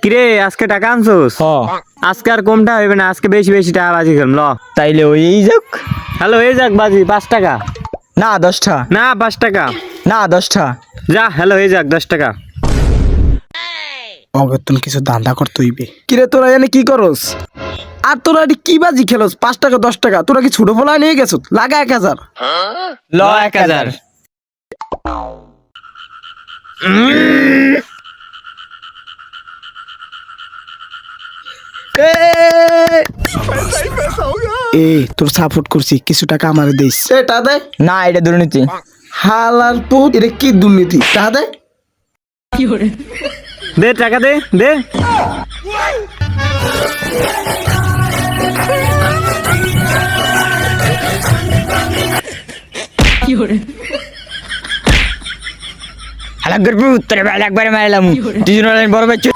কিরে আজকে টাকা আনছোস? আজকে আর কমটা হইবে না, আজকে বেশি বেশি টাকা বাজি খেলাম ল। তাইলে ওই এই যাক। হ্যালো এই যাক বাজি 5 টাকা। না 10টা। না 5 টাকা। না 10টা। যা হ্যালো এই যাক 10 টাকা। অগতন কিছু দান্দা করতে হইবে। কিরে তোরা এনে কি করস? আর তোরা এটি কি বাজি খেলোস? 5 টাকা 10 টাকা তোরা কি ছোট ফলা নিয়ে গেছ? লাগা 1000। ল 1000। তোর সাপোর্ট করছি, কিছু টাকা আমারে দিস। এটা দে। না এটা দুর্নীতি। হালার পুত, এটা কি দুর্নীতি? টাকা দে। দে টাকা দে দে। হালাক গরবু তোরে ভাই একবারে মারলাম। তুই বড় বাচ্চা